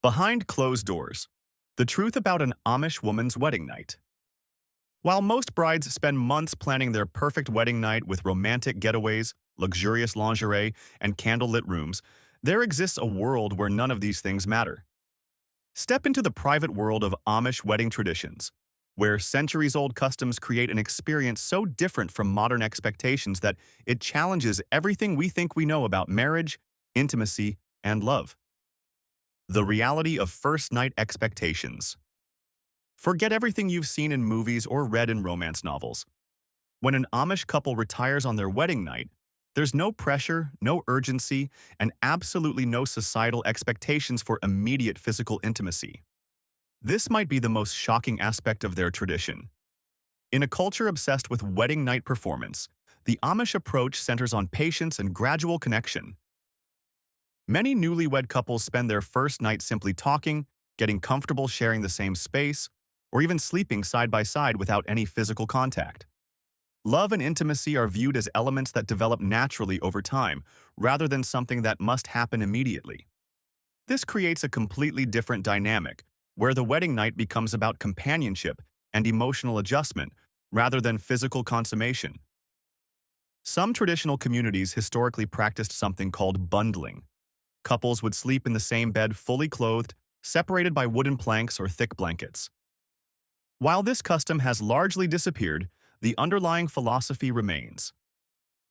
Behind closed doors, the truth about an Amish woman's wedding night. While most brides spend months planning their perfect wedding night with romantic getaways, luxurious lingerie, and candlelit rooms, there exists a world where none of these things matter. Step into the private world of Amish wedding traditions, where centuries-old customs create an experience so different from modern expectations that it challenges everything we think we know about marriage, intimacy, and love. The reality of first night expectations. Forget everything you've seen in movies or read in romance novels. When an Amish couple retires on their wedding night, there's no pressure, no urgency, and absolutely no societal expectations for immediate physical intimacy. This might be the most shocking aspect of their tradition. In a culture obsessed with wedding night performance, the Amish approach centers on patience and gradual connection. Many newlywed couples spend their first night simply talking, getting comfortable sharing the same space, or even sleeping side by side without any physical contact. Love and intimacy are viewed as elements that develop naturally over time, rather than something that must happen immediately. This creates a completely different dynamic, where the wedding night becomes about companionship and emotional adjustment, rather than physical consummation. Some traditional communities historically practiced something called bundling. Couples would sleep in the same bed fully clothed, separated by wooden planks or thick blankets. While this custom has largely disappeared, the underlying philosophy remains.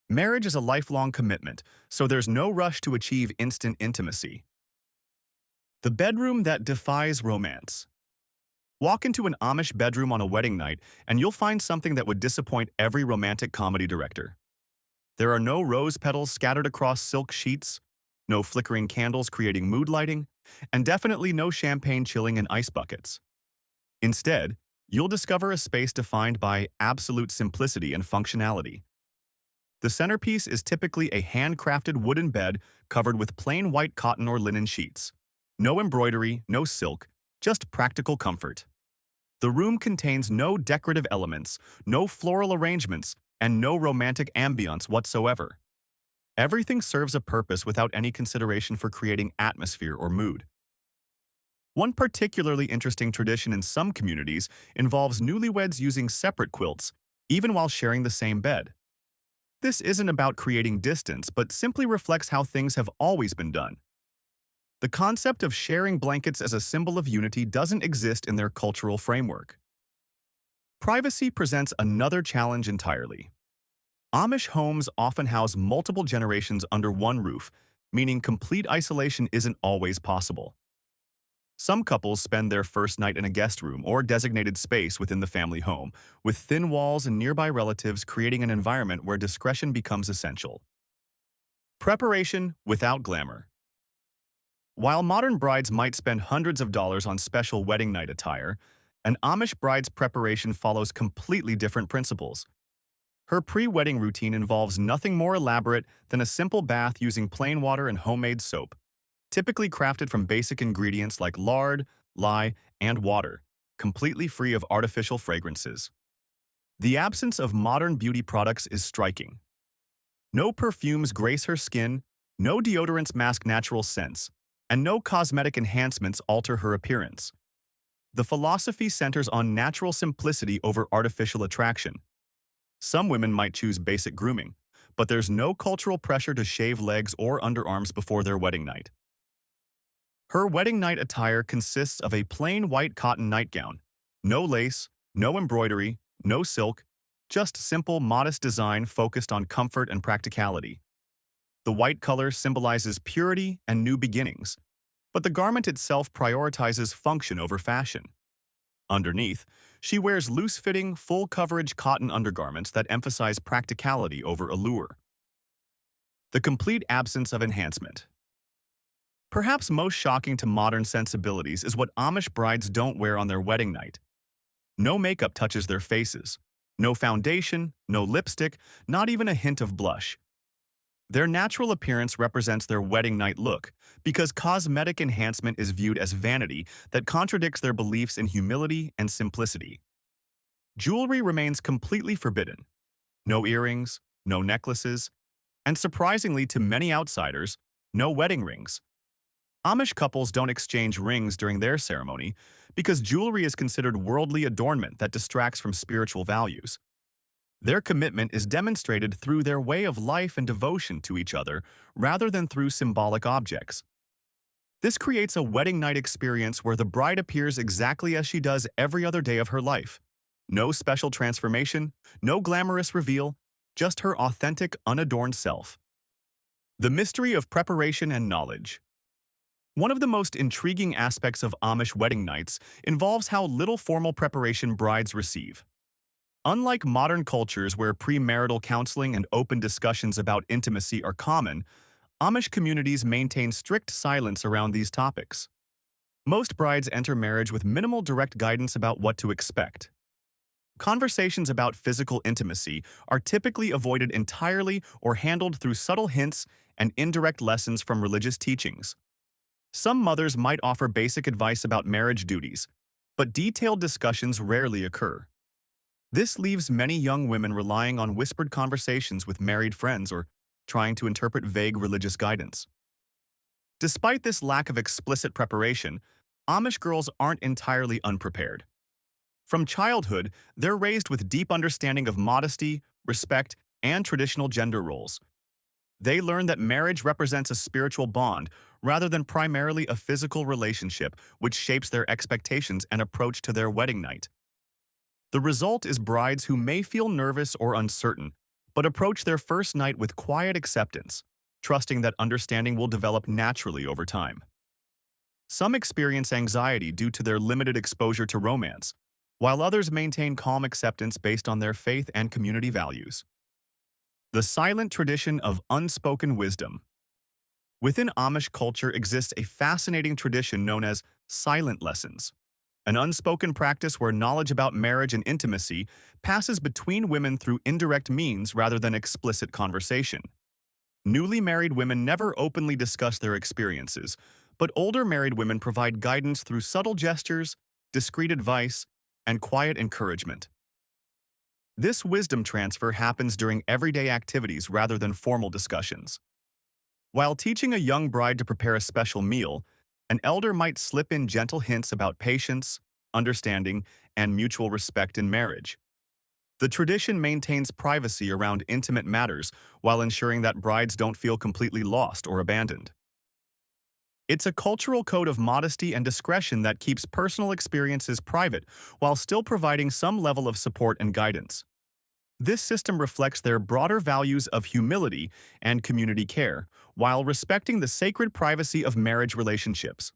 Marriage is a lifelong commitment, so there's no rush to achieve instant intimacy. The bedroom that defies romance. Walk into an Amish bedroom on a wedding night, and you'll find something that would disappoint every romantic comedy director. There are no rose petals scattered across silk sheets, no flickering candles creating mood lighting, and definitely no champagne chilling in ice buckets. Instead, you'll discover a space defined by absolute simplicity and functionality. The centerpiece is typically a handcrafted wooden bed covered with plain white cotton or linen sheets. No embroidery, no silk, just practical comfort. The room contains no decorative elements, no floral arrangements, and no romantic ambiance whatsoever. Everything serves a purpose without any consideration for creating atmosphere or mood. One particularly interesting tradition in some communities involves newlyweds using separate quilts, even while sharing the same bed. This isn't about creating distance, but simply reflects how things have always been done. The concept of sharing blankets as a symbol of unity doesn't exist in their cultural framework. Privacy presents another challenge entirely. Amish homes often house multiple generations under one roof, meaning complete isolation isn't always possible. Some couples spend their first night in a guest room or designated space within the family home, with thin walls and nearby relatives creating an environment where discretion becomes essential. Preparation without glamour. While modern brides might spend hundreds of dollars on special wedding night attire, an Amish bride's preparation follows completely different principles. Her pre-wedding routine involves nothing more elaborate than a simple bath using plain water and homemade soap, typically crafted from basic ingredients like lard, lye, and water, completely free of artificial fragrances. The absence of modern beauty products is striking. No perfumes grace her skin, no deodorants mask natural scents, and no cosmetic enhancements alter her appearance. The philosophy centers on natural simplicity over artificial attraction. Some women might choose basic grooming, but there's no cultural pressure to shave legs or underarms before their wedding night. Her wedding night attire consists of a plain white cotton nightgown, no lace, no embroidery, no silk, just simple, modest design focused on comfort and practicality. The white color symbolizes purity and new beginnings, but the garment itself prioritizes function over fashion. Underneath, she wears loose-fitting, full-coverage cotton undergarments that emphasize practicality over allure. The complete absence of enhancement. Perhaps most shocking to modern sensibilities is what Amish brides don't wear on their wedding night. No makeup touches their faces. No foundation, no lipstick, not even a hint of blush. Their natural appearance represents their wedding night look, because cosmetic enhancement is viewed as vanity that contradicts their beliefs in humility and simplicity. Jewelry remains completely forbidden. No earrings, no necklaces, and surprisingly to many outsiders, no wedding rings. Amish couples don't exchange rings during their ceremony because jewelry is considered worldly adornment that distracts from spiritual values. Their commitment is demonstrated through their way of life and devotion to each other rather than through symbolic objects. This creates a wedding night experience where the bride appears exactly as she does every other day of her life. No special transformation, no glamorous reveal, just her authentic, unadorned self. The mystery of preparation and knowledge. One of the most intriguing aspects of Amish wedding nights involves how little formal preparation brides receive. Unlike modern cultures where premarital counseling and open discussions about intimacy are common, Amish communities maintain strict silence around these topics. Most brides enter marriage with minimal direct guidance about what to expect. Conversations about physical intimacy are typically avoided entirely or handled through subtle hints and indirect lessons from religious teachings. Some mothers might offer basic advice about marriage duties, but detailed discussions rarely occur. This leaves many young women relying on whispered conversations with married friends or trying to interpret vague religious guidance. Despite this lack of explicit preparation, Amish girls aren't entirely unprepared. From childhood, they're raised with deep understanding of modesty, respect, and traditional gender roles. They learn that marriage represents a spiritual bond rather than primarily a physical relationship, which shapes their expectations and approach to their wedding night. The result is brides who may feel nervous or uncertain, but approach their first night with quiet acceptance, trusting that understanding will develop naturally over time. Some experience anxiety due to their limited exposure to romance, while others maintain calm acceptance based on their faith and community values. The silent tradition of unspoken wisdom. Within Amish culture exists a fascinating tradition known as silent lessons, an unspoken practice where knowledge about marriage and intimacy passes between women through indirect means rather than explicit conversation. Newly married women never openly discuss their experiences, but older married women provide guidance through subtle gestures, discreet advice, and quiet encouragement. This wisdom transfer happens during everyday activities rather than formal discussions. While teaching a young bride to prepare a special meal, an elder might slip in gentle hints about patience, understanding, and mutual respect in marriage. The tradition maintains privacy around intimate matters while ensuring that brides don't feel completely lost or abandoned. It's a cultural code of modesty and discretion that keeps personal experiences private while still providing some level of support and guidance. This system reflects their broader values of humility and community care, while respecting the sacred privacy of marriage relationships.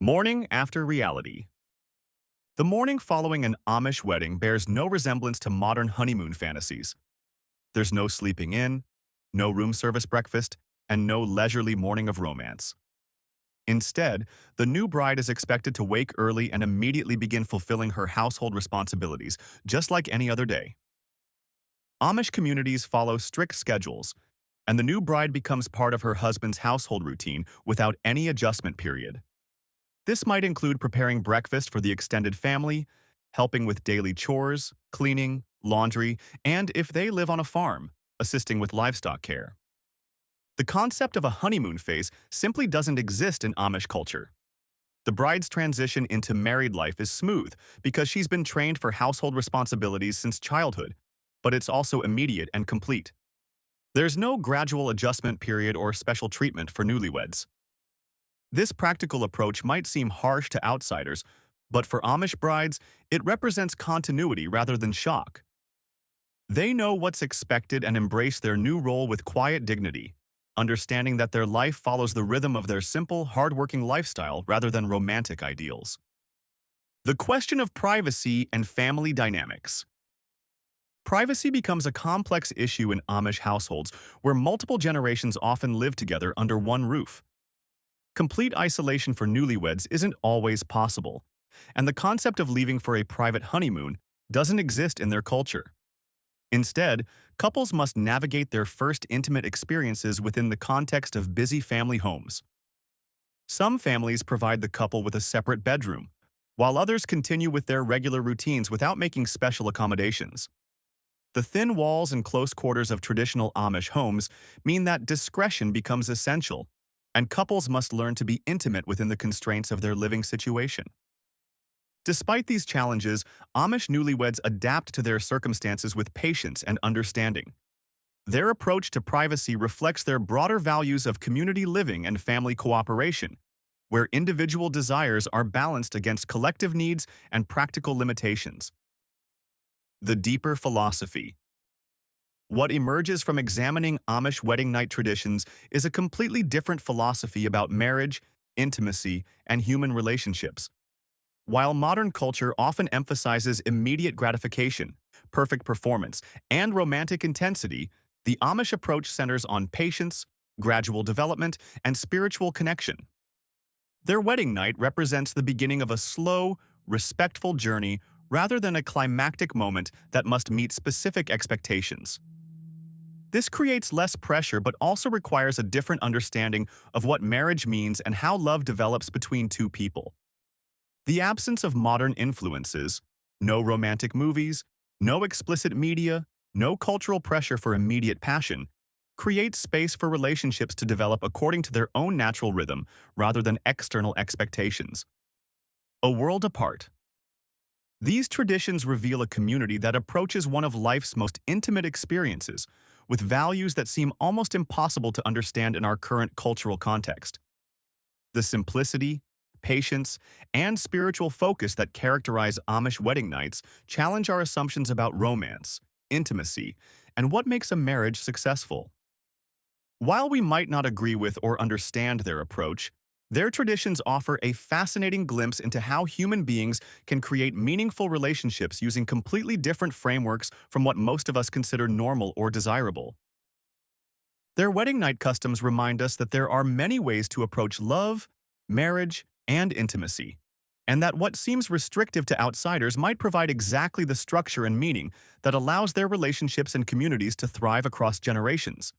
Morning after reality. The morning following an Amish wedding bears no resemblance to modern honeymoon fantasies. There's no sleeping in, no room service breakfast, and no leisurely morning of romance. Instead, the new bride is expected to wake early and immediately begin fulfilling her household responsibilities, just like any other day. Amish communities follow strict schedules, and the new bride becomes part of her husband's household routine without any adjustment period. This might include preparing breakfast for the extended family, helping with daily chores, cleaning, laundry, and if they live on a farm, assisting with livestock care. The concept of a honeymoon phase simply doesn't exist in Amish culture. The bride's transition into married life is smooth because she's been trained for household responsibilities since childhood, but it's also immediate and complete. There's no gradual adjustment period or special treatment for newlyweds. This practical approach might seem harsh to outsiders, but for Amish brides, it represents continuity rather than shock. They know what's expected and embrace their new role with quiet dignity, understanding that their life follows the rhythm of their simple, hardworking lifestyle rather than romantic ideals. The question of privacy and family dynamics. Privacy becomes a complex issue in Amish households where multiple generations often live together under one roof. Complete isolation for newlyweds isn't always possible, and the concept of leaving for a private honeymoon doesn't exist in their culture. Instead, couples must navigate their first intimate experiences within the context of busy family homes. Some families provide the couple with a separate bedroom, while others continue with their regular routines without making special accommodations. The thin walls and close quarters of traditional Amish homes mean that discretion becomes essential, and couples must learn to be intimate within the constraints of their living situation. Despite these challenges, Amish newlyweds adapt to their circumstances with patience and understanding. Their approach to privacy reflects their broader values of community living and family cooperation, where individual desires are balanced against collective needs and practical limitations. The deeper philosophy. What emerges from examining Amish wedding night traditions is a completely different philosophy about marriage, intimacy, and human relationships. While modern culture often emphasizes immediate gratification, perfect performance, and romantic intensity, the Amish approach centers on patience, gradual development, and spiritual connection. Their wedding night represents the beginning of a slow, respectful journey rather than a climactic moment that must meet specific expectations. This creates less pressure but also requires a different understanding of what marriage means and how love develops between two people. The absence of modern influences, no romantic movies, no explicit media, no cultural pressure for immediate passion, creates space for relationships to develop according to their own natural rhythm rather than external expectations. A world apart. These traditions reveal a community that approaches one of life's most intimate experiences, with values that seem almost impossible to understand in our current cultural context. The simplicity, patience, and spiritual focus that characterize Amish wedding nights challenge our assumptions about romance, intimacy, and what makes a marriage successful. While we might not agree with or understand their approach, their traditions offer a fascinating glimpse into how human beings can create meaningful relationships using completely different frameworks from what most of us consider normal or desirable. Their wedding night customs remind us that there are many ways to approach love, marriage, and intimacy, and that what seems restrictive to outsiders might provide exactly the structure and meaning that allows their relationships and communities to thrive across generations.